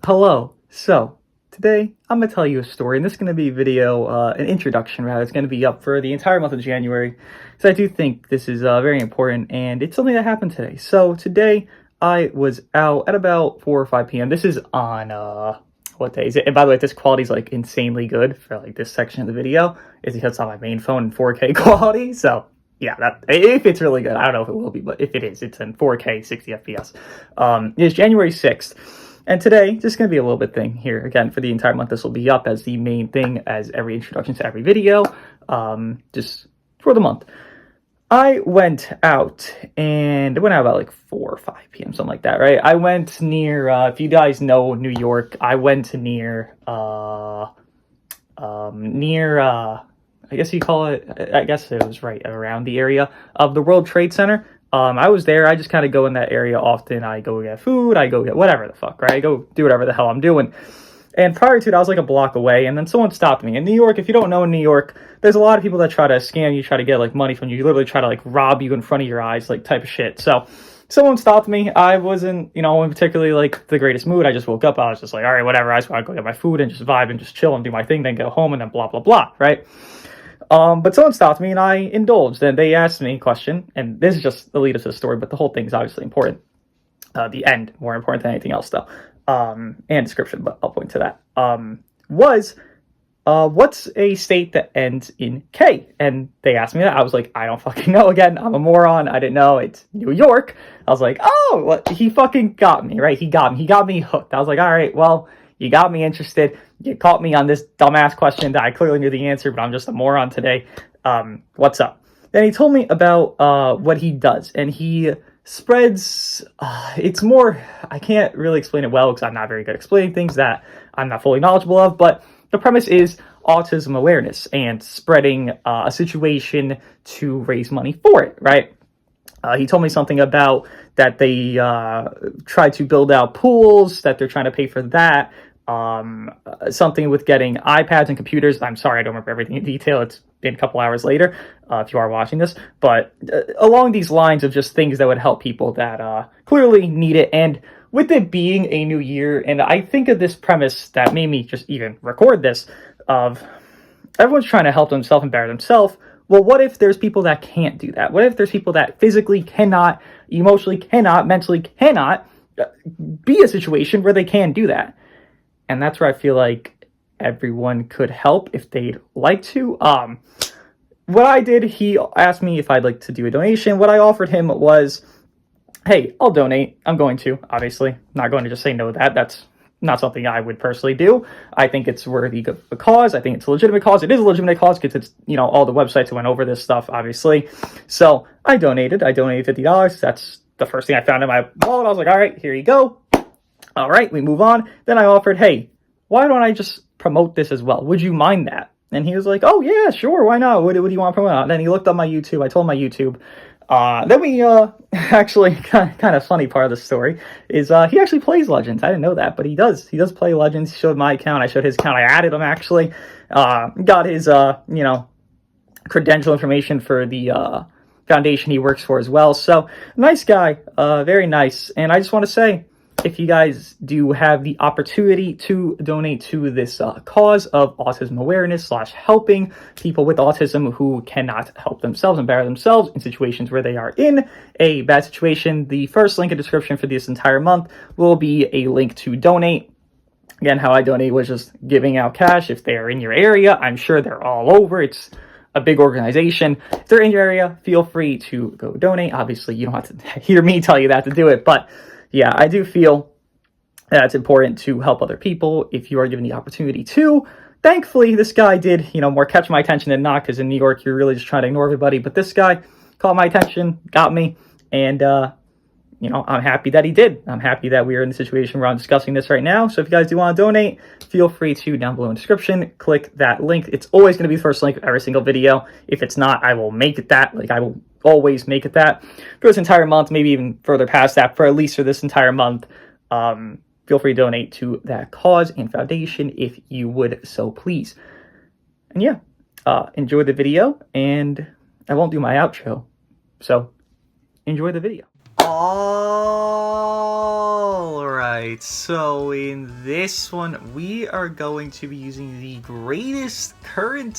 Hello. So, today I'm going to tell you a story, and this is going to be a video, an introduction rather. It's going to be up for the entire month of January, so I do think this is very important, and it's something that happened today. So, today I was out at about 4 or 5 p.m. This is on, what day is it? And by the way, this quality is like insanely good for like this section of the video. It's because it's on my main phone in 4K quality, so yeah, that if it's really good. I don't know if it will be, but if it is, it's in 4K 60 FPS. It's January 6th. And today, just going to be a little bit thing here. Again, for the entire month, this will be up as the main thing, as every introduction to every video, just for the month. I went out, and it went out about like 4 or 5 p.m., something like that, right? I went near, if you guys know New York, I went near, I guess you call it, I guess it was right around the area of the World Trade Center. I was there. I just kind of go in that area often. I go get food. I go get whatever the fuck, right? I go do whatever the hell I'm doing. And prior to it, I was like a block away, and then someone stopped me. In New York, if you don't know, in New York, there's a lot of people that try to scam you, try to get like money from you, literally try to like rob you in front of your eyes, like type of shit. So someone stopped me. I wasn't, in particularly like the greatest mood. I just woke up. I was just like, all right, whatever. I just want to go get my food and just vibe and just chill and do my thing, then go home and then blah, blah, blah, right? But someone stopped me and I indulged, and they asked me a question, and this is just the lead up to the story, but the whole thing is obviously important. The end, more important than anything else, though, and description, but I'll point to that, what's a state that ends in K? And they asked me that. I was like, I don't fucking know. Again, I'm a moron. I didn't know. It's New York. I was like, oh, well, he fucking got me, right? He got me hooked. I was like, all right, well, you got me interested. You caught me on this dumbass question that I clearly knew the answer, but I'm just a moron today. What's up? Then he told me about what he does, and he spreads, it's more, I can't really explain it well because I'm not very good at explaining things that I'm not fully knowledgeable of, but the premise is autism awareness and spreading a situation to raise money for it, right? He told me something about that they try to build out pools, that they're trying to pay for that. Something with getting iPads and computers. I'm sorry, I don't remember everything in detail. It's been a couple hours later, if you are watching this. But along these lines of just things that would help people that clearly need it. And with it being a new year, and I think of this premise that made me just even record this, of everyone's trying to help themselves and better themselves. Well, what if there's people that can't do that? What if there's people that physically cannot, emotionally cannot, mentally cannot be a situation where they can do that? And that's where I feel like everyone could help if they'd like to. What I did, he asked me if I'd like to do a donation. What I offered him was, hey, I'll donate. I'm going to, obviously. I'm not going to just say no to that. That's not something I would personally do. I think it's worthy of a cause. I think it's a legitimate cause. It is a legitimate cause because it's, all the websites that went over this stuff, obviously. So I donated. $50. That's the first thing I found in my wallet. I was like, all right, here you go. All right, we move on. Then I offered, hey, why don't I just promote this as well? Would you mind that? And he was like, oh, yeah, sure, why not? What do you want to promote? And then he looked up my YouTube. I told him my YouTube. Then we, actually, kind of funny part of the story is he actually plays Legends. I didn't know that, but he does. He does play Legends. He showed my account. I showed his account. I added him, actually. Got his, credential information for the foundation he works for as well. So, nice guy. Very nice. And I just want to say, if you guys do have the opportunity to donate to this cause of autism awareness / helping people with autism who cannot help themselves and better themselves in situations where they are in a bad situation, the first link in the description for this entire month will be a link to donate. Again, how I donate was just giving out cash. If they are in your area, I'm sure they're all over. It's a big organization. If they're in your area, feel free to go donate. Obviously, you don't have to hear me tell you that to do it, but yeah, I do feel that it's important to help other people if you are given the opportunity to. Thankfully, this guy did, more catch my attention than not, because in New York, you're really just trying to ignore everybody. But this guy caught my attention, got me, and, I'm happy that he did. I'm happy that we are in the situation where I'm discussing this right now. So if you guys do want to donate, feel free to, down below in the description, click that link. It's always going to be the first link of every single video. If it's not, I will make it that. I will always make it that for this entire month, maybe even further past that, for at least for this entire month. Feel free to donate to that cause and foundation if you would so please. And yeah, enjoy the video, and I won't do my outro, so enjoy the video. All right. Alright, so in this one, we are going to be using the greatest current,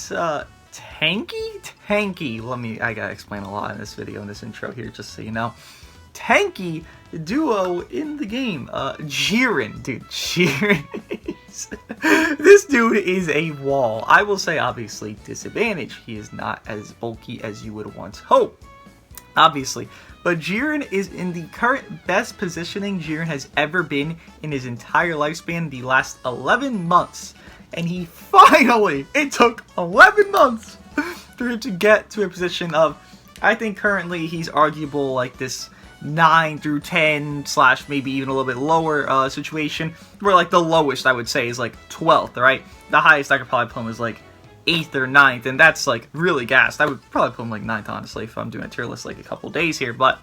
tanky? I gotta explain a lot in this video, in this intro here, just so you know. Tanky duo in the game, JIREN. Dude, JIREN is... this dude is a wall. I will say, obviously, disadvantage. He is not as bulky as you would once hope, obviously. But JIREN is in the current best positioning JIREN has ever been in his entire lifespan, the last 11 months. And he finally, it took 11 months for him to get to a position of, I think currently he's arguable like this 9 through 10 / maybe even a little bit lower situation, where like the lowest I would say is like 12th, right? The highest I could probably put him is like 8th or 9th, and that's like really gassed. I would probably put him like 9th, honestly, if I'm doing a tier list like a couple days here. But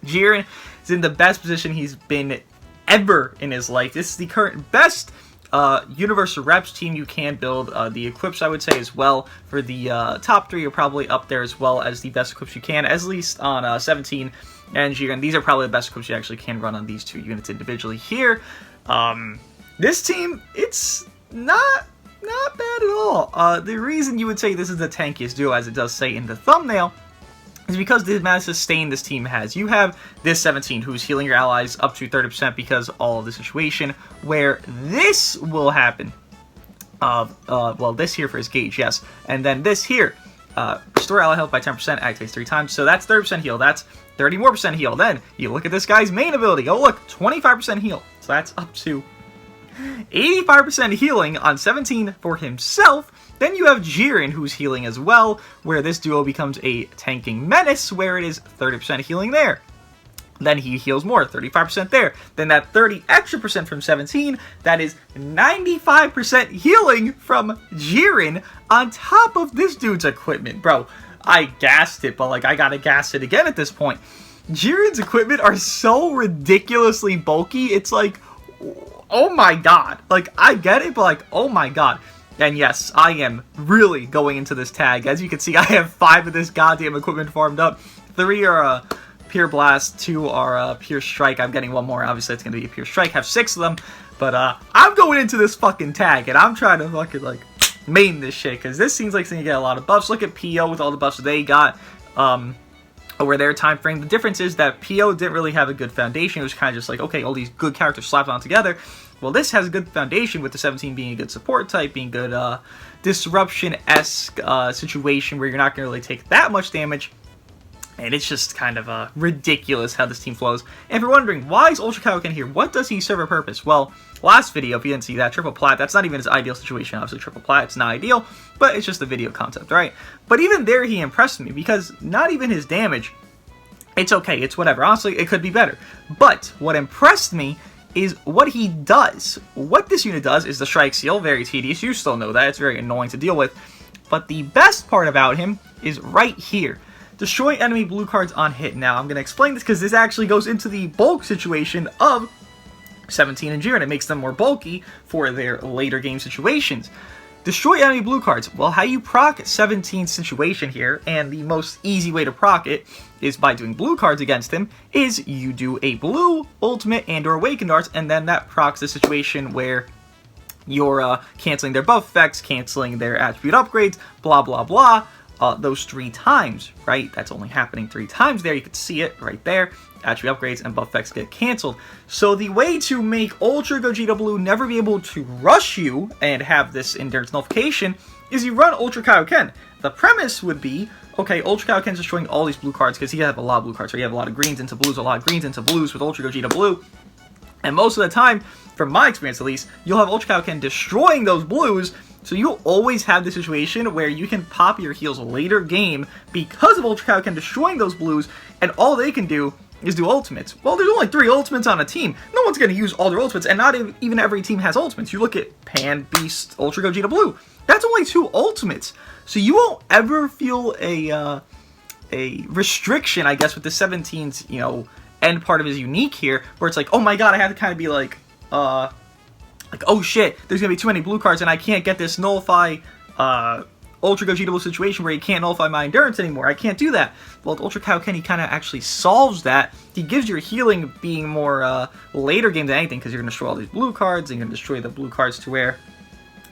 JIREN is in the best position he's been ever in his life. This is the current best Universal Reps team you can build. The equips, I would say, as well, for the top 3 are probably up there, as well as the best equips you can, at least on 17 and JIREN. These are probably the best equips you actually can run on these 2 units individually here. This team, it's not bad at all. The reason you would say this is the tankiest duo, as it does say in the thumbnail, is because the amount of sustain this team has. You have this 17 who's healing your allies up to 30% because all of the situation where this will happen. Well, this here for his gauge, yes. And then this here, restore ally health by 10%, activates 3 times. So that's 30% heal. That's 30 more % heal. Then you look at this guy's main ability. Oh, look, 25% heal. So that's up to 85% healing on 17 for himself. Then you have JIREN, who's healing as well, where this duo becomes a tanking menace, where it is 30% healing there. Then he heals more, 35% there. Then that 30 extra % from 17, that is 95% healing from JIREN on top of this dude's equipment. Bro, I gassed it, but like I gotta gas it again at this point. JIREN's equipment are so ridiculously bulky, it's like, oh my god. Like, I get it, but like, oh my god. And yes, I am really going into this tag. As you can see, I have 5 of this goddamn equipment farmed up. 3 are Pure Blast, 2 are Pure Strike. I'm getting 1 more. Obviously, it's going to be a Pure Strike. Have 6 of them. But I'm going into this fucking tag, and I'm trying to fucking, like, main this shit. Because this seems like it's going to get a lot of buffs. Look at PO with all the buffs they got over their time frame. The difference is that PO didn't really have a good foundation. It was kind of just like, okay, all these good characters slapped on together. Well, this has a good foundation, with the 17 being a good support type, being good disruption-esque situation where you're not going to really take that much damage. And it's just kind of ridiculous how this team flows. And if you're wondering, why is Ultra Kaioken here? What does he serve a purpose? Well, last video, if you didn't see that, triple plat, that's not even his ideal situation. Obviously, triple plat, it's not ideal, but it's just the video concept, right? But even there, he impressed me, because not even his damage, it's okay, it's whatever. Honestly, it could be better. But what impressed me is what he does. What this unit does is the Strike Seal, very tedious, you still know that, it's very annoying to deal with. But the best part about him is right here. Destroy enemy blue cards on hit. Now, I'm going to explain this because this actually goes into the bulk situation of 17 and JIREN. It makes them more bulky for their later game situations. Destroy enemy blue cards. Well, how you proc 17's situation here, and the most easy way to proc it is by doing blue cards against him, is you do a blue, ultimate, and or awakened arts, and then that procs the situation where you're canceling their buff effects, canceling their attribute upgrades, blah, blah, blah. Those 3 times, right? That's only happening 3 times there. You can see it right there. Attribute upgrades and buff effects get canceled. So the way to make Ultra Gogeta Blue never be able to rush you and have this endurance nullification is you run Ultra Kaioken. The premise would be, okay, Ultra Kaioken's destroying all these blue cards because he has a lot of blue cards. So you have a lot of greens into blues, a lot of greens into blues with Ultra Gogeta Blue. And most of the time, from my experience at least, you'll have Ultra Kaioken destroying those blues. So you'll always have the situation where you can pop your heals later game because of Ultra Kaioken destroying those blues, and all they can do is do ultimates. Well, there's only 3 ultimates on a team. No one's going to use all their ultimates, and not even every team has ultimates. You look at Pan, Beast, Ultra Gogeta Blue. That's only 2 ultimates. So you won't ever feel a restriction, I guess, with the 17's, you know, end part of his unique here, where it's like, oh my god, I have to kind of be like, oh shit, there's gonna be too many blue cards and I can't get this nullify Ultra Gogeta situation where he can't nullify my endurance anymore. I can't do that. Well, with Ultra Kaioken, he kind of actually solves that. He gives your healing being more later game than anything, because you're going to destroy all these blue cards, and you're going to destroy the blue cards to where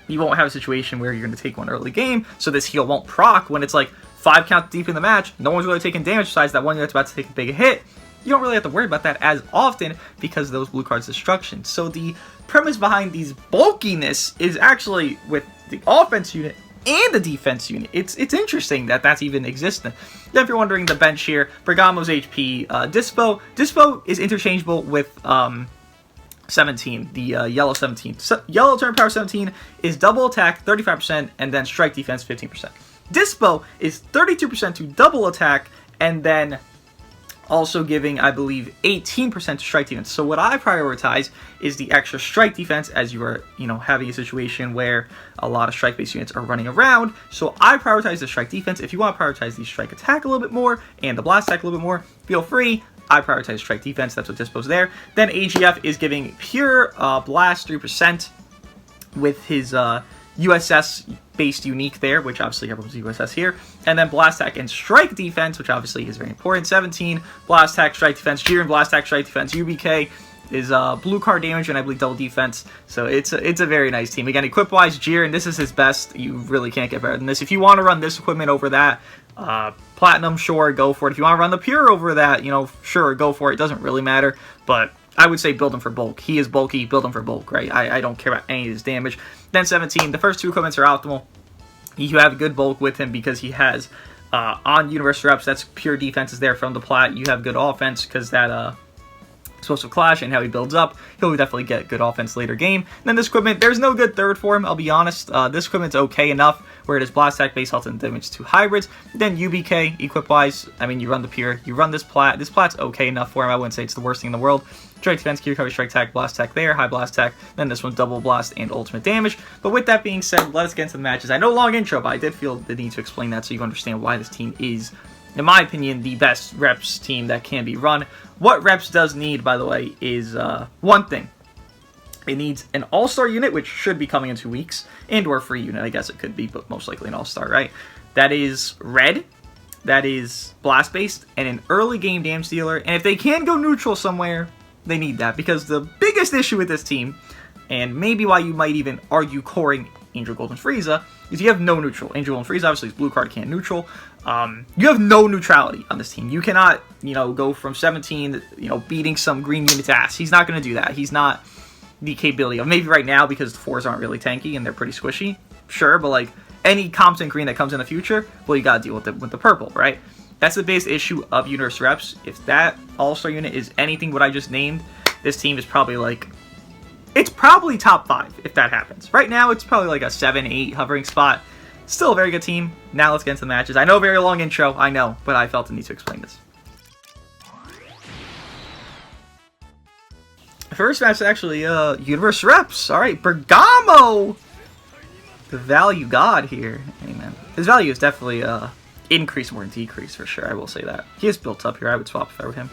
you won't have a situation where you're going to take one early game, so this heal won't proc when it's like 5 counts deep in the match. No one's really taking damage besides that one that's about to take a big hit. You don't really have to worry about that as often because of those blue cards' destruction. So the premise behind these bulkiness is actually with the offense unit and the defense unit. It's interesting that that's even existent. Then if you're wondering, the bench here, Bergamo's HP, Dispo. Dispo is interchangeable with 17, the yellow 17. So, yellow turn power 17 is double attack 35% and then strike defense 15%. Dispo is 32% to double attack and then also giving, I believe, 18% to strike defense. So what I prioritize is the extra strike defense, as you are, having a situation where a lot of strike-based units are running around. So I prioritize the strike defense. If you want to prioritize the strike attack a little bit more and the blast attack a little bit more, feel free. I prioritize strike defense. That's what Dispo's there. Then AGF is giving pure blast 3% with his USS-based unique there, which obviously everyone's USS here. And then blast attack and strike defense, which obviously is very important. 17, blast attack, strike defense. JIREN, blast attack, strike defense. UBK is blue card damage and I believe double defense. So it's a very nice team. Again, equip-wise, JIREN, this is his best. You really can't get better than this. If you want to run this equipment over that, Platinum, sure, go for it. If you want to run the Pure over that, sure, go for it. It doesn't really matter. But I would say build him for bulk. He is bulky, build him for bulk, right? I don't care about any of his damage. Then 17, the first two equipments are optimal. You have good bulk with him because he has, on Universe Reps, that's pure defense is there from the plat. You have good offense because that, Explosive Clash and how he builds up, he'll definitely get good offense later game. And then this equipment, there's no good third for him, I'll be honest. This equipment's okay enough where it is blast attack, base health, and damage to hybrids. Then UBK, equip-wise, I mean, you run the pure, you run this plat. This plat's okay enough for him. I wouldn't say it's the worst thing in the world. Strike defense, key recovery, strike attack, blast attack there, high blast attack. Then this one's double blast and ultimate damage. But with that being said, let us get into the matches. I know long intro, but I did feel the need to explain that so you understand why this team is, in my opinion, the best reps team that can be run. What reps does need, by the way, is one thing. It needs an all-star unit, which should be coming in 2 weeks, and or free unit, I guess it could be, but most likely an all-star, right? That is red, that is blast-based, and an early game damage dealer. And if they can go neutral somewhere, they need that, because the biggest issue with this team, and maybe why you might even argue coring Angel Gold and Frieza, is you have no neutral. Angel Gold and Frieza, obviously, his blue card can't neutral. You have no neutrality on this team. You cannot, go from 17, beating some green unit's ass. He's not going to do that. He's not the capability of, maybe right now because the 4s aren't really tanky and they're pretty squishy. Sure, but like any competent green that comes in the future, well, you got to deal with the purple, right? That's the biggest issue of Universe Reps. If that all-star unit is anything what I just named, this team is probably like, it's probably top 5 if that happens. Right now, it's probably like a 7, 8 hovering spot. Still a very good team. Now let's get into the matches. I know, very long intro, I know, but I felt the need to explain this. First match is actually Universe Reps. Alright, Bergamo! The value god here. Amen. His value is definitely increase more than decrease for sure, I will say that. He is built up here. I would swap if I were him.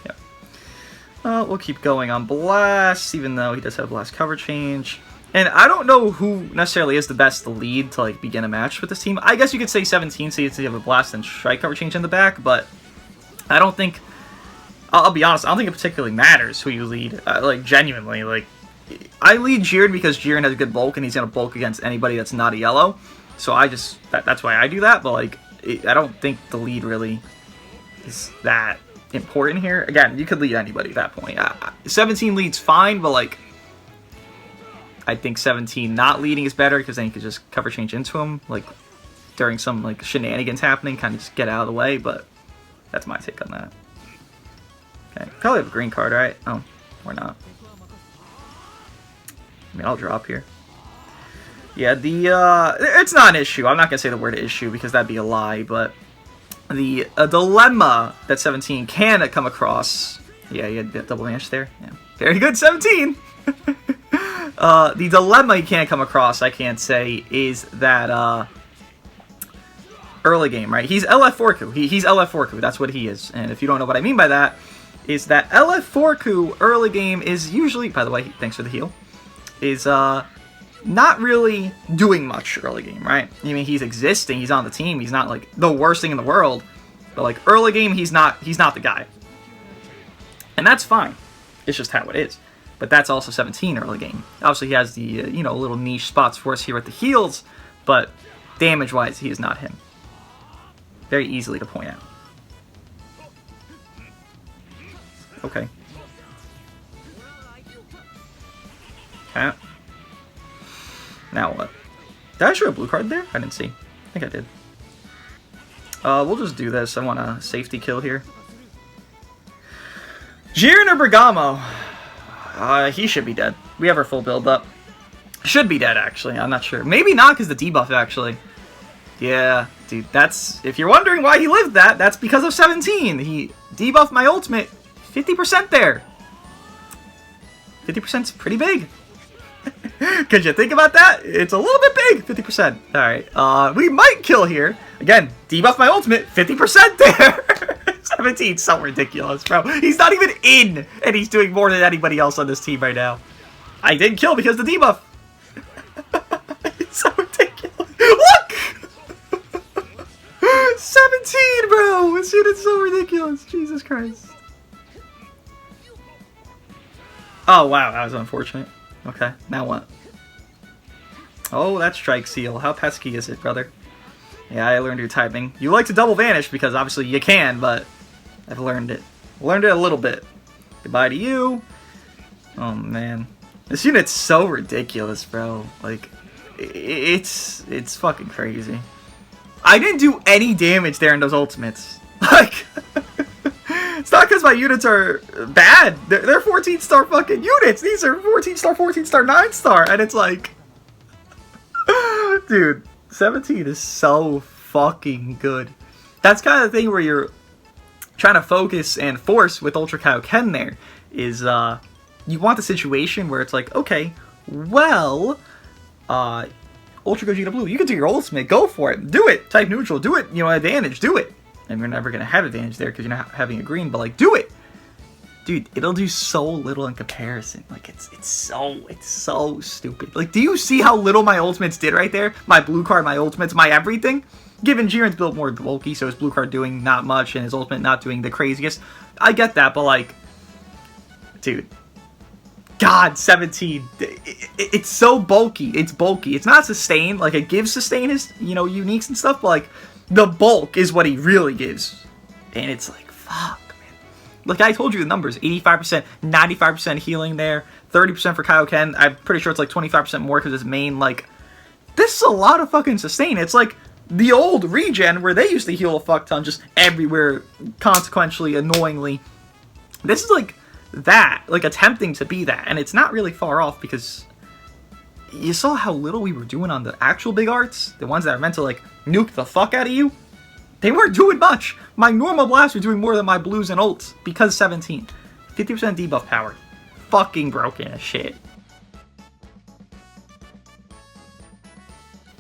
Yep. We'll keep going on Blast, even though he does have Blast cover change. And I don't know who necessarily is the best lead to like begin a match with this team. I guess you could say 17, so you have a Blast and Strike cover change in the back, but I don't think, I'll be honest, I don't think it particularly matters who you lead. Like, genuinely, like, I lead JIREN because JIREN has a good bulk, and he's going to bulk against anybody that's not a yellow. So I just, that's why I do that, but like, I don't think the lead really is that important here. Again, you could lead anybody at that point. 17 leads fine, but like, I think 17 not leading is better because then you could just cover change into him, like during some like shenanigans happening, kind of just get out of the way. But that's my take on that. Okay, probably have a green card, right? Oh, or not. I mean, I'll drop here. Yeah, it's not an issue. I'm not gonna say the word issue because that'd be a lie. But the dilemma that 17 can come across. Yeah, you had double manage there. Yeah, very good, 17. The dilemma you can't come across, I can't say, is that early game, right? He's LF4Ku. He's LF4Ku. That's what he is. And if you don't know what I mean by that, is that LF4Ku early game is usually, by the way, thanks for the heal, is not really doing much early game, right? I mean, he's existing, he's on the team, he's not like the worst thing in the world, but like early game, he's not the guy. And that's fine. It's just how it is. But that's also 17 early game. Obviously, he has the, you know, little niche spots for us here at the heels, but damage-wise, he is not him. Very easily to point out. Okay. Okay. Now what? Did I show a blue card there? I didn't see. I think I did. We'll just do this. I want a safety kill here. JIREN or Bergamo? He should be dead. We have our full build up. Should be dead, actually. I'm not sure. Maybe not, because the debuff, actually. Yeah, dude, that's... If you're wondering why he lived that, that's because of 17. He debuffed my ultimate 50% there. 50%'s pretty big. Could you think about that? It's a little bit big, 50%. Alright, we might kill here. Again, debuff my ultimate, 50% there. 17's so ridiculous, bro. He's not even in, and he's doing more than anybody else on this team right now. I didn't kill because of the debuff. It's so ridiculous. Look! 17, bro! This unit's so ridiculous. Jesus Christ. Oh, wow, that was unfortunate. Okay, now what? Oh, that strike seal. How pesky is it, brother? Yeah, I learned your typing. You like to double vanish because obviously you can, but I've learned it. Learned it a little bit. Goodbye to you. Oh, man. This unit's so ridiculous, bro. Like, it's fucking crazy. I didn't do any damage there in those ultimates. Like, it's not because my units are bad. They're 14-star fucking units. These are 14-star, 14-star, 9-star. And it's like... Dude, 17 is so fucking good. That's kind of the thing where you're trying to focus and force with Ultra Kaioken there. Is, you want the situation where it's like, okay, well... Ultra Gogeta Blue, you can do your ultimate, go for it, do it, type neutral, do it, you know, advantage, do it. And you're never gonna have advantage there because you're not having a green, but like, do it! Dude, it'll do so little in comparison. Like, it's so stupid. Like, do you see how little my ultimates did right there? My blue card, my ultimates, my everything? Given Jiren's built more bulky, so his blue card doing not much and his ultimate not doing the craziest. I get that, but like, dude. God, 17. It's so bulky. It's bulky. It's not sustained. Like, it gives sustain his, you know, uniques and stuff, but, like, the bulk is what he really gives. And it's like, fuck, man. Like, I told you the numbers. 85%, 95% healing there. 30% for Kaioken. I'm pretty sure it's, like, 25% more because it's main, like... This is a lot of fucking sustain. It's like the old regen where they used to heal a fuck ton just everywhere, consequentially, annoyingly. This is, like... that, like attempting to be that, and it's not really far off because you saw how little we were doing on the actual big arts, the ones that are meant to like nuke the fuck out of you. They weren't doing much. My normal blasts were doing more than my blues and ults because 17. 50% debuff power. Fucking broken as shit.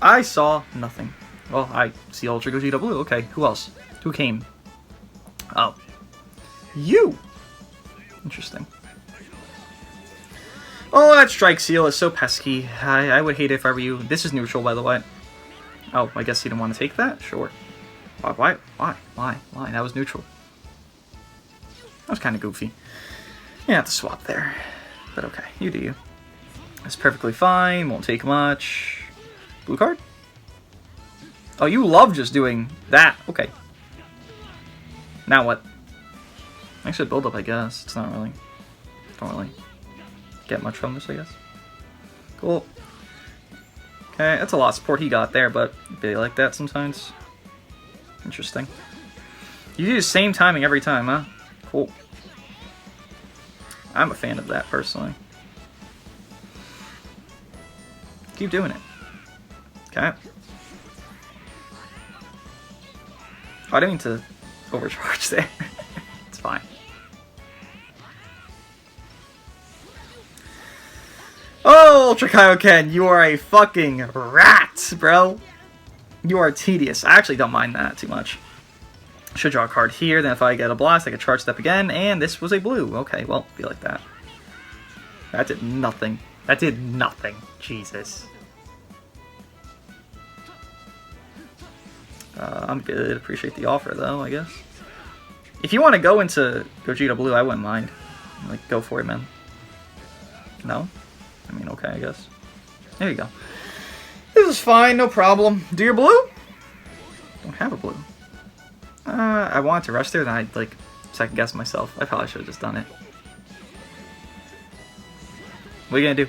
I saw nothing. Well, I see Ultra Gogeta Blue. Okay, who else? Who came? Oh. You! Interesting. Oh, that strike seal is so pesky. I would hate it if I were you. This is neutral, by the way. Oh, I guess you didn't want to take that? Sure. Why? That was neutral. That was kind of goofy. You have to swap there. But okay, you do you. That's perfectly fine. Won't take much. Blue card? Oh, you love just doing that. Okay. Now what? I should build up, I guess. It's not really... Don't really get much from this, I guess. Cool. Okay, that's a lot of support he got there, but they like that sometimes. Interesting. You do the same timing every time, huh? Cool. I'm a fan of that, personally. Keep doing it. Okay. Oh, I didn't mean to overcharge there. It's fine. Oh, Ultra Kaioken, you are a fucking rat, bro. You are tedious. I actually don't mind that too much. Should draw a card here, then if I get a blast, I can charge step again, and this was a blue. Okay, well, be like that. That did nothing. That did nothing. Jesus. I'm good. Appreciate the offer, though, I guess. If you want to go into Gogeta Blue, I wouldn't mind. Like, go for it, man. No? I mean, okay, I guess. There you go. This is fine, no problem. Do your blue? Don't have a blue. I wanted to rush there, then I'd, like, second guess myself. I probably should have just done it. What are you gonna do?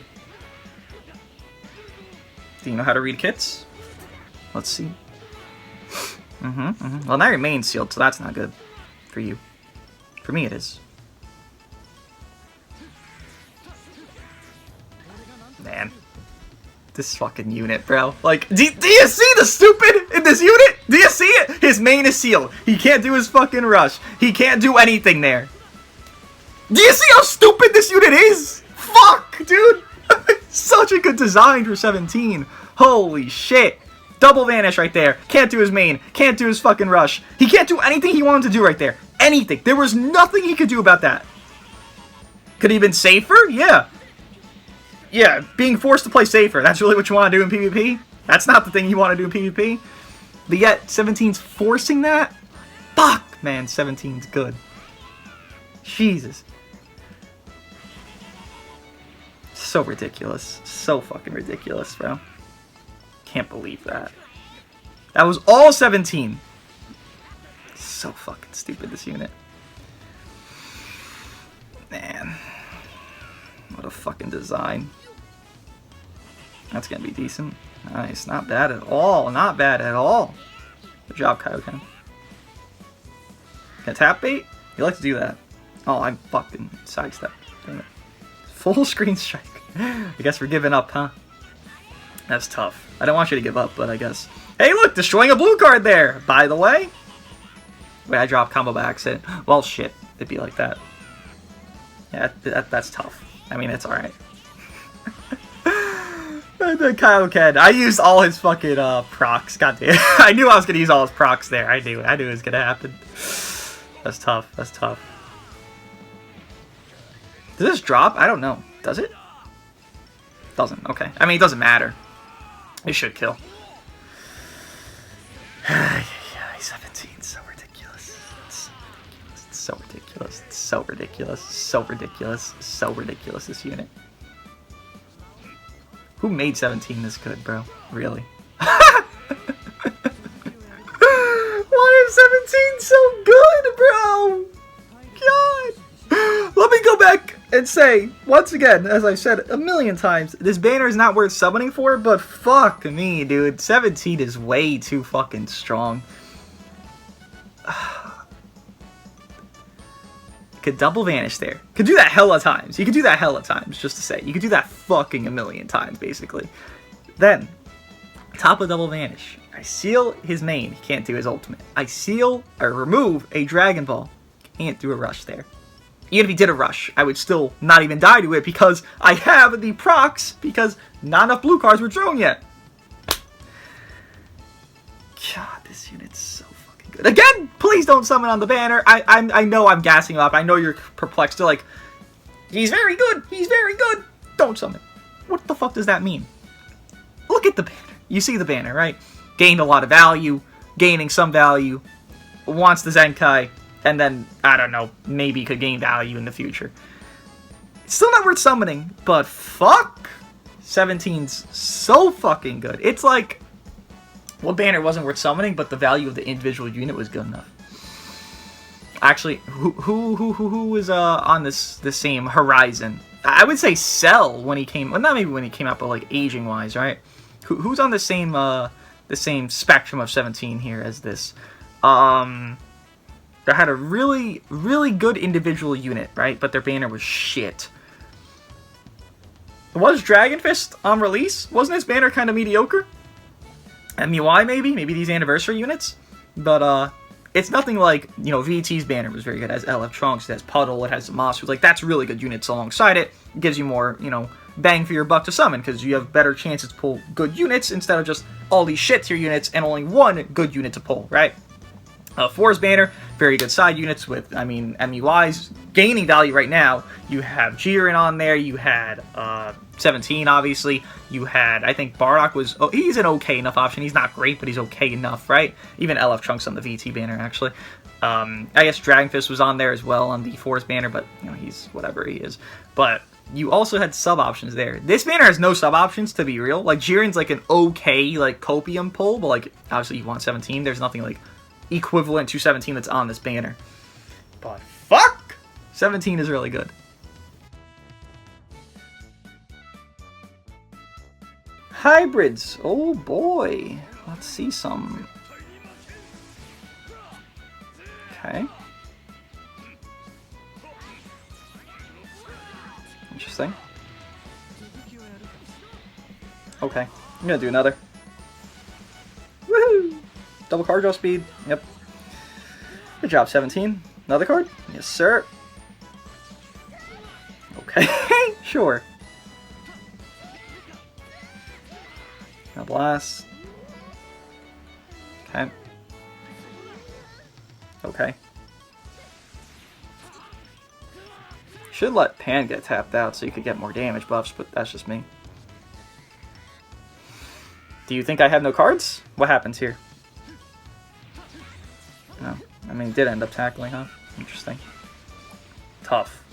Do you know how to read kits? Let's see. Well, now your main's sealed, so that's not good for you. For me, it is. Man. This fucking unit, bro. Like, do you see the stupid in this unit? Do you see it? His main is sealed. He can't do his fucking rush. He can't do anything there. Do you see how stupid this unit is? Fuck, dude. Such a good design for 17. Holy shit. Double vanish right there. Can't do his main. Can't do his fucking rush. He can't do anything he wanted to do right there. Anything. There was nothing he could do about that. Could he have been safer? Yeah. Yeah, being forced to play safer. That's really what you want to do in PvP? That's not the thing you want to do in PvP. But yet, 17's forcing that? Fuck, man, 17's good. Jesus. So ridiculous. So fucking ridiculous, bro. Can't believe that. That was all 17. So fucking stupid, this unit. Man. What a fucking design. That's gonna be decent. Nice. Not bad at all. Not bad at all. Good job, Kaioken. Can I tap bait? You like to do that. Oh, I'm fucking sidestep. Damn it. Full screen strike. I guess we're giving up, huh? That's tough. I don't want you to give up, but I guess. Hey, look! Destroying a blue card there! By the way. Wait, I dropped combo by accident. Well, shit. It'd be like that. Yeah, that's tough. I mean, it's alright. The Kaioken. I used all his fucking procs. God damn. I knew I was gonna use all his procs there. I knew it was gonna happen. That's tough. That's tough. Does this drop? I don't know. Does it? Doesn't. Okay. I mean, it doesn't matter. It should kill. 17. So ridiculous. It's so ridiculous. It's so ridiculous. So ridiculous. So ridiculous, this unit. Who made 17 this good, bro? Really? Why is 17 so good, bro? God. Let me go back and say, once again, as I've said a million times, this banner is not worth summoning for, but fuck me, dude. 17 is way too fucking strong. Could double vanish there. Could do that hella times. You could do that hella times, just to say. You could do that fucking a million times, basically. Then, top of double vanish. I seal his main. He can't do his ultimate. I seal or remove a Dragon Ball. Can't do a rush there. Even if he did a rush, I would still not even die to it because I have the procs because not enough blue cards were drawn yet. God, this unit's so fucking good. Again, please don't summon on the banner. I know I'm gassing up. I know you're perplexed. You're like, he's very good. He's very good. Don't summon. What the fuck does that mean? Look at the banner. You see the banner, right? Gained a lot of value. Gaining some value. Wants the Zenkai. And then, I don't know, maybe could gain value in the future. It's still not worth summoning, but fuck! 17's so fucking good. It's like, what banner wasn't worth summoning, but the value of the individual unit was good enough. Actually, who was on this same horizon? I would say Cell when he came, well, not maybe when he came out, but like aging-wise, right? Who's on the same spectrum of 17 here as this? That had a really, really good individual unit, right? But their banner was shit. Was Dragon Fist on release? Wasn't his banner kind of mediocre? MUI maybe? Maybe these anniversary units? But, it's nothing like, you know, VT's banner was very good. It has LF Trunks, it has Puddle, it has the monsters. Like, that's really good units alongside it. It gives you more, you know, bang for your buck to summon, because you have better chances to pull good units instead of just all these shit tier units and only one good unit to pull, right? For's banner very good side units with, I mean, MUIs gaining value right now. You have JIREN on there. You had 17, obviously. You had, I think Bardock was, oh, he's an okay enough option. He's not great, but he's okay enough, right? Even LF Trunks on the VT banner, actually. I guess Dragonfist was on there as well on the Forest banner, but, you know, he's whatever he is. But you also had sub options there. This banner has no sub options, to be real. Like, JIREN's like an okay, like, copium pull, but, like, obviously you want 17. There's nothing, like, equivalent to 17 that's on this banner. But fuck! 17 is really good. Hybrids. Oh boy. Let's see some. Okay. Interesting. Okay. I'm gonna do another. Woohoo! Double card draw speed. Yep. Good job, 17. Another card? Yes, sir. Okay. Sure. Now blast. Okay. Okay. Should let Pan get tapped out so you could get more damage buffs, but that's just me. Do you think I have no cards? What happens here? No. I mean, did end up tackling, huh? Interesting. Tough.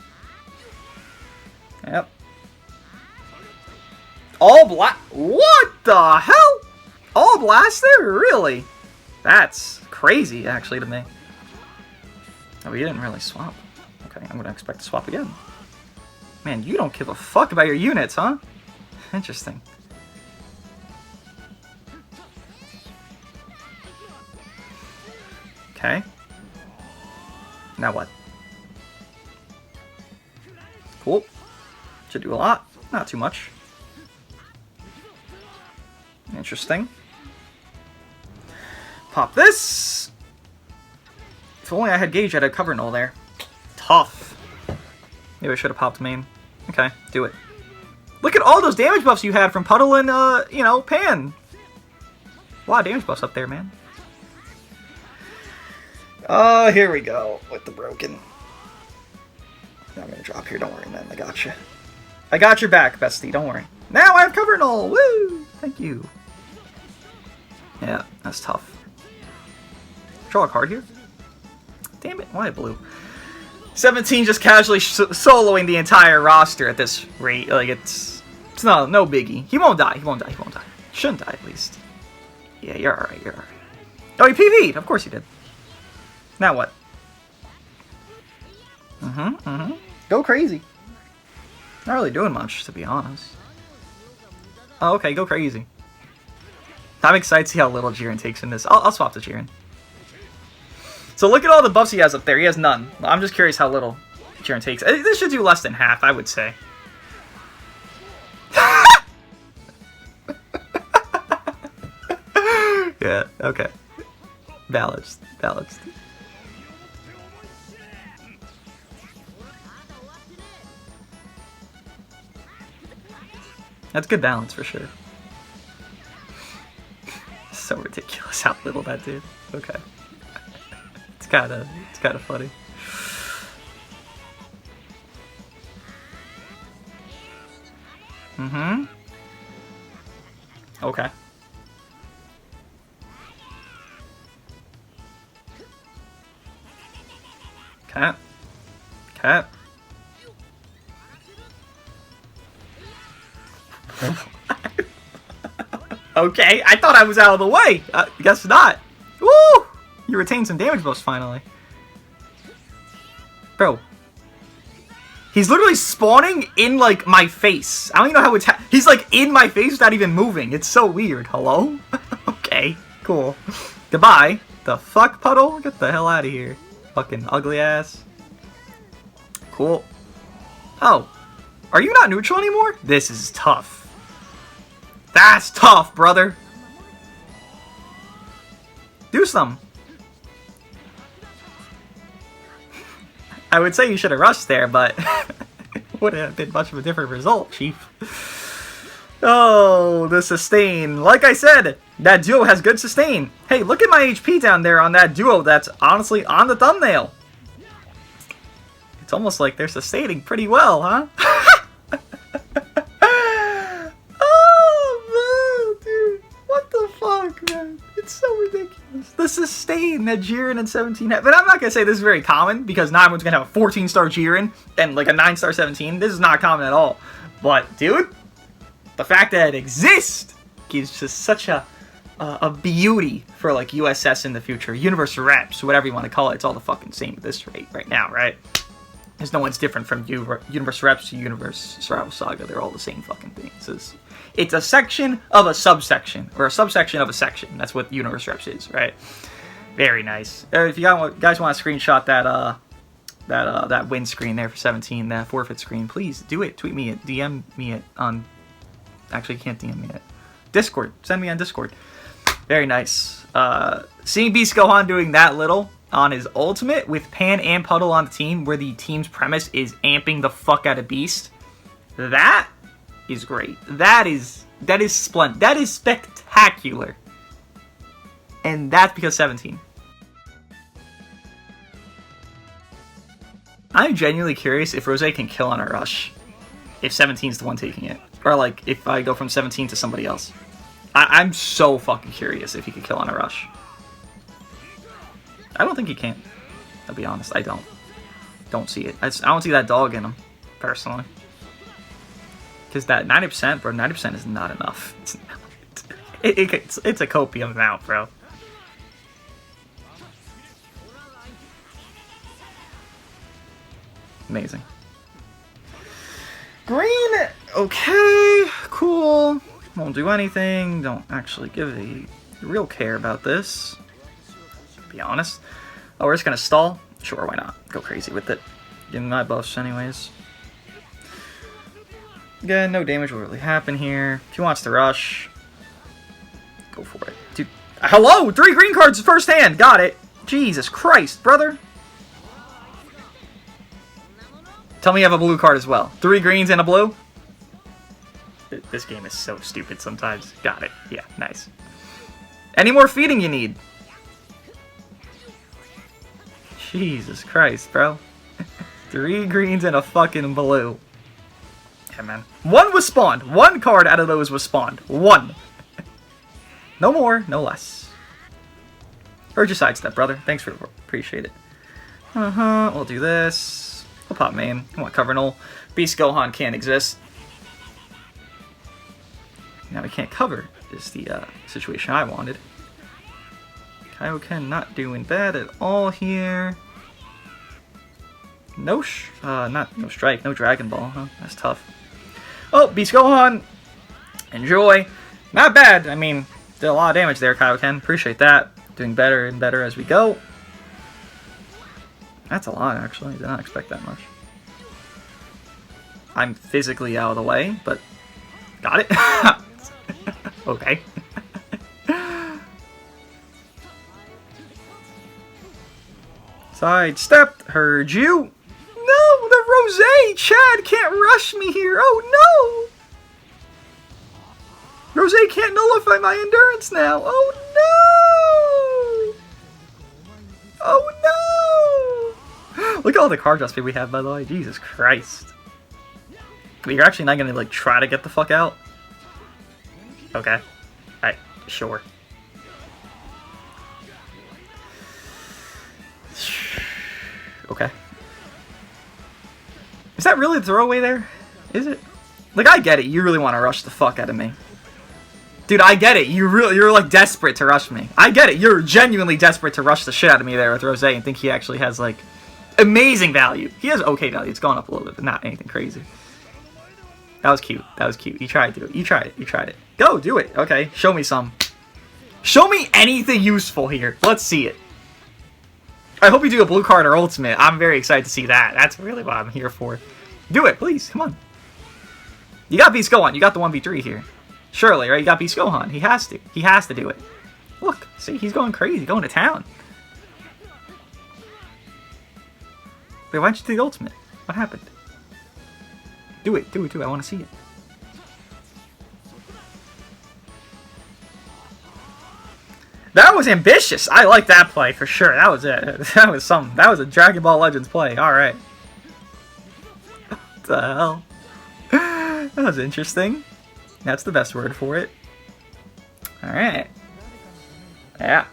Yep. All black. What the hell? All blaster? Really? That's crazy, actually, to me. Oh, you didn't really swap. Okay, I'm gonna expect to swap again. Man, you don't give a fuck about your units, huh? Interesting. Okay. Now what? Cool. Should do a lot. Not too much. Interesting. Pop this! If only I had Gauge, I'd have covered all there. Tough. Maybe I should have popped main. Okay, do it. Look at all those damage buffs you had from Puddle and, you know, Pan. A lot of damage buffs up there, man. Here we go with the broken. I'm gonna drop here, don't worry, man. I got you. I got your back, bestie, don't worry. Now I have cover and all! Woo! Thank you. Yeah, that's tough. Draw a card here. Damn it, why blue? 17 just casually soloing the entire roster at this rate. Like, it's no biggie. He won't die, he won't die, he won't die. Shouldn't die, at least. Yeah, you're alright, you're alright. Oh, he Pv'd! Of course he did. Now what? Go crazy. Not really doing much, to be honest. Oh, okay, go crazy. I'm excited to see how little JIREN takes in this. I'll swap to JIREN. So look at all the buffs he has up there. He has none. I'm just curious how little JIREN takes. This should do less than half, I would say. Yeah, okay. Balanced. Balanced. That's good balance for sure. So ridiculous how little that did. Okay. It's kinda funny. Okay. Cat. Cat. Okay, I thought I was out of the way. Guess not. Woo! You retained some damage buffs finally. Bro. He's literally spawning in, like, my face. I don't even know how it's he's, like, in my face without even moving. It's so weird. Hello? Okay, cool. Goodbye. The fuck, Puddle? Get the hell out of here. Fucking ugly ass. Cool. Oh. Are you not neutral anymore? This is tough. That's tough, brother. Do some. I would say you should have rushed there, but it wouldn't have been much of a different result, Chief. Oh, the sustain. Like I said, that duo has good sustain. Hey, look at my HP down there on that duo that's honestly on the thumbnail. It's almost like they're sustaining pretty well, huh? Oh, man, dude. What the fuck, man? It's so ridiculous. The sustain that JIREN and 17 have. But I'm not going to say this is very common, because not everyone's going to have a 14-star JIREN and like a 9-star 17. This is not common at all. But, dude, the fact that it exists gives just such a beauty for like USS in the future. Universal Reps, whatever you want to call it. It's all the fucking same at this rate right now, right? There's no one's different from Universe Reps to Universe Survival Saga. They're all the same fucking things. It's a section of a subsection, or a subsection of a section. That's what Universe Reps is, right? Very nice. If you guys want to screenshot that win screen there for 17, that forfeit screen, please do it. Tweet me it, DM me it on. Actually, you can't DM me it. Discord. Send me on Discord. Very nice. Seeing Beast Gohan doing that little on his ultimate with Pan and Puddle on the team, where the team's premise is amping the fuck out of Beast. That is great. That is splendid. That is spectacular. And that's because 17. I'm genuinely curious if Rose can kill on a rush. If 17's the one taking it. Or like, if I go from 17 to somebody else. I'm so fucking curious if he could kill on a rush. I don't think he can. I'll be honest, I don't see it. I don't see that dog in him, personally. Because that 90%, bro, 90% is not enough. It's a copium amount, bro. Amazing. Green, okay, cool. Won't do anything. Don't actually give a real care about this. To be honest. Oh, we're just gonna stall? Sure, why not? Go crazy with it. Give me my buffs anyways. Again, no damage will really happen here. If he wants to rush, go for it. Dude, hello! 3 green cards first hand! Got it! Jesus Christ, brother! Tell me you have a blue card as well. 3 greens and a blue? This game is so stupid sometimes. Got it. Yeah, nice. Any more feeding you need? Jesus Christ, bro. 3 greens and a fucking blue. Yeah, man. 1 was spawned. 1 card out of those was spawned. 1. No more, no less. Heard your sidestep, brother. Thanks for the appreciate it. We'll do this. We'll pop main. I want cover null. Beast Gohan can't exist. Now we can't cover is the situation I wanted. Kaioken not doing bad at all here. No strike, no Dragon Ball, huh? That's tough. Oh, Beast Gohan. Enjoy. Not bad. I mean, did a lot of damage there, Kaioken. Appreciate that. Doing better and better as we go. That's a lot, actually. Did not expect that much. I'm physically out of the way, but got it. Okay. Sidestepped. Heard you. No, the Rosé! Chad can't rush me here. Oh no! Rosé can't nullify my endurance now. Oh no! Oh no! Look at all the card draw speed we have, by the way. Jesus Christ. But you're actually not gonna like try to get the fuck out? Okay. Alright, sure. Okay. Is that really the throwaway there? Is it? Like, I get it. You really want to rush the fuck out of me. Dude, I get it. You're like desperate to rush me. I get it. You're genuinely desperate to rush the shit out of me there with Rosé and think he actually has like amazing value. He has okay value. It's gone up a little bit, but not anything crazy. That was cute. That was cute. You tried to do it. You tried it. You tried it. Go, do it. Okay, show me some. Show me anything useful here. Let's see it. I hope you do a blue card or ultimate. I'm very excited to see that. That's really what I'm here for. Do it, please. Come on. You got Beast Gohan. You got the 1v3 here. Surely, right? You got Beast Gohan. He has to. He has to do it. Look. See, he's going crazy. Going to town. Wait, why don't you do the ultimate? What happened? Do it. Do it, do it. I want to see it. That was ambitious. I like that play for sure. That was it. That was something. That was a Dragon Ball Legends play. All right. What the hell? That was interesting. That's the best word for it. All right. Yeah.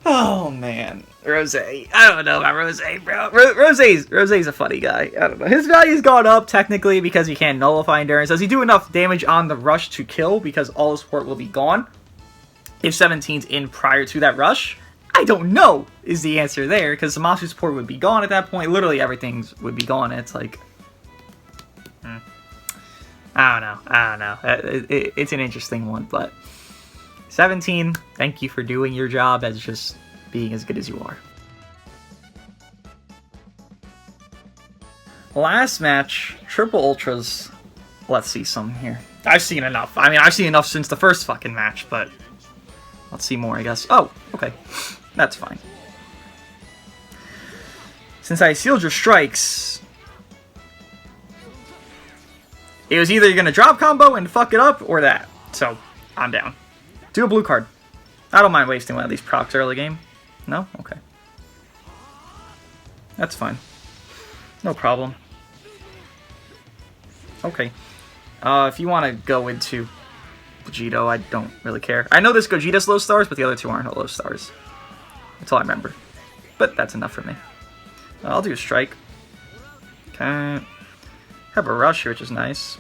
Oh man, Rose. I don't know about Rose, bro. Rose's a funny guy. I don't know. His value's gone up technically because he can't nullify endurance. Does he do enough damage on the rush to kill? Because all his support will be gone if 17's in prior to that rush. I don't know is the answer there, because Zamasu support would be gone at that point. Literally everything would be gone. It's like, I don't know. It's an interesting one, but 17, thank you for doing your job as just being as good as you are. Last match, Triple Ultras. Let's see some here. I've seen enough. I mean, I've seen enough since the first fucking match, but let's see more, I guess. Oh, okay. That's fine. Since I sealed your strikes, it was either you're going to drop combo and fuck it up, or that. So, I'm down. Do a blue card. I don't mind wasting one of these procs early game. No? Okay. That's fine. No problem. Okay. If you want to go into Vegito, I don't really care. I know this Gogeta's low stars, but the other two aren't low stars. That's all I remember. But that's enough for me. I'll do a strike. Okay. Have a rush here, which is nice.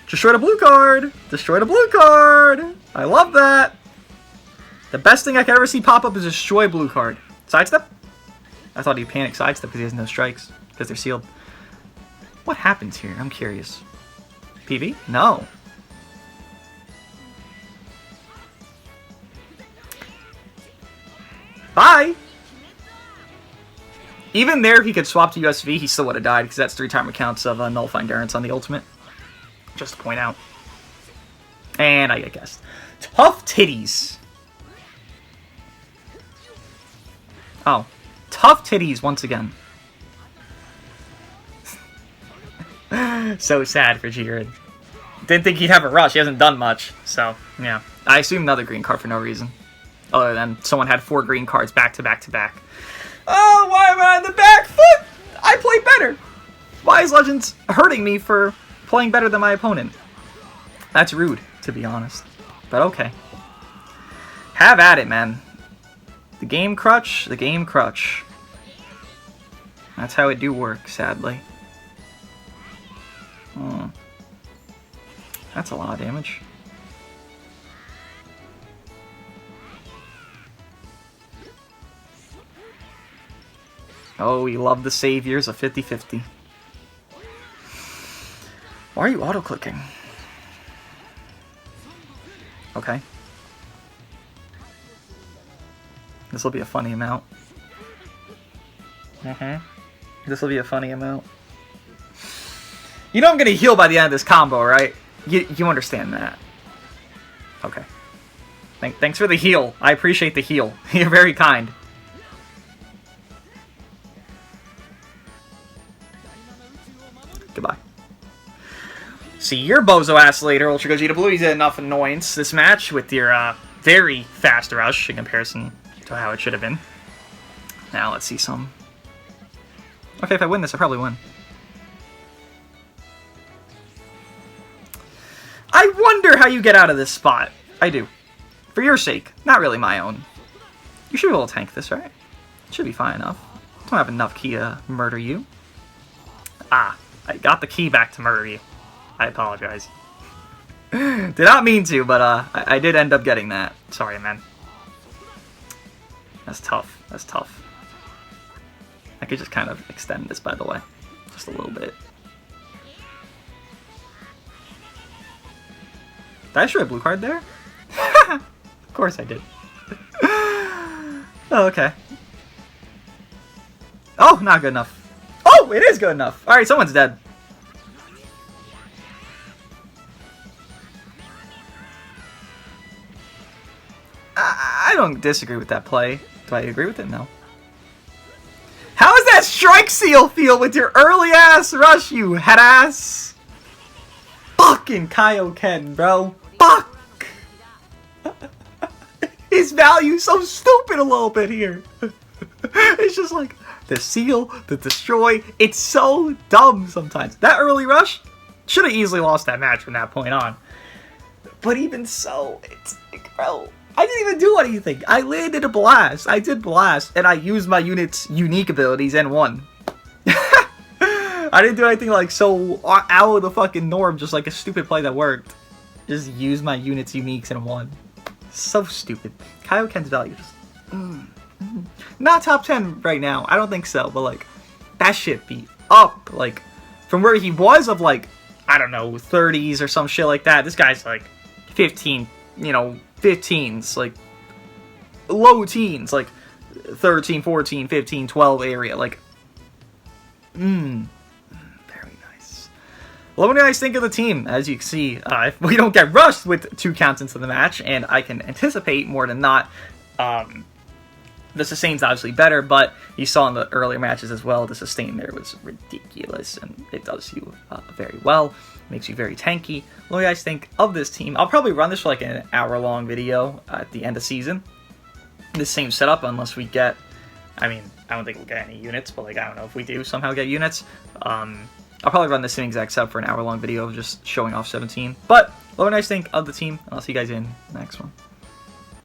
Destroy the blue card! Destroy the blue card! I love that! The best thing I can ever see pop up is destroy blue card. Sidestep? I thought he'd panic sidestep because he has no strikes. Because they're sealed. What happens here? I'm curious. PV? No. Bye! Even there, if he could swap to USV, he still would have died, because that's 3-time accounts of Nullify Endurance on the ultimate. Just to point out. And I get guessed. Tough Titties. Oh. Tough Titties once again. So sad for JIREN. Didn't think he'd have a rush. He hasn't done much. So, yeah. I assume another green card for no reason. Other than someone had 4 green cards back to back to back. Oh, why am I on the back foot? I play better. Why is Legends hurting me for playing better than my opponent? That's rude, to be honest. But okay. Have at it, man. The game crutch, the game crutch. That's how it do work, sadly. That's a lot of damage. Oh, we love the saviors of 50-50. Why are you auto-clicking? Okay. This will be a funny amount. This will be a funny amount. You know I'm gonna heal by the end of this combo, right? You understand that. Okay. Thanks for the heal. I appreciate the heal. You're very kind. Goodbye. See your bozo ass later, Ultra Gogeta Blue. He's had enough annoyance this match with your very fast rush in comparison to how it should have been. Now let's see some. Okay, if I win this, I probably win. I wonder how you get out of this spot. I do. For your sake. Not really my own. You should be able to tank this, right? Should be fine enough. Don't have enough key to murder you. Ah, I got the key back to murder you. I apologize. Did not mean to, but I did end up getting that. Sorry, man. That's tough. That's tough. I could just kind of extend this, by the way. Just a little bit. Did I show a blue card there? Of course I did. Oh, okay. Oh, not good enough. Oh, it is good enough. Alright, someone's dead. I don't disagree with that play. Do I agree with it? No. How does that strike seal feel with your early ass rush, you head ass? Fucking Kaioken, bro. Fuck. His value is so stupid a little bit here. It's just like, the seal, the destroy. It's so dumb sometimes. That early rush, should have easily lost that match from that point on. But even so, it's like, bro, I didn't even do anything. I landed a blast. I did blast, and I used my unit's unique abilities and won. I didn't do anything like so out of the fucking norm, just like a stupid play that worked. Just use my unit's uniques and won. So stupid. Kaioken's value just... Not top 10 right now. I don't think so, but like, that shit be up. Like, from where he was of like, I don't know, 30s or some shit like that. This guy's like 15, you know, 15s, like low teens, like 13, 14, 15, 12 area. Like, very nice. Well, what do you guys think of the team? As you can see, if we don't get rushed with 2 counts into the match, and I can anticipate more than not, the sustain's obviously better, but you saw in the earlier matches as well, the sustain there was ridiculous, and it does you very well. Makes you very tanky. What do you guys think of this team? I'll probably run this for like an hour-long video at the end of season. The same setup, unless we get... I mean, I don't think we'll get any units, but like, I don't know if we do somehow get units. I'll probably run the same exact setup for an hour-long video, just showing off 17. But what do you guys think of the team? I'll see you guys in the next one.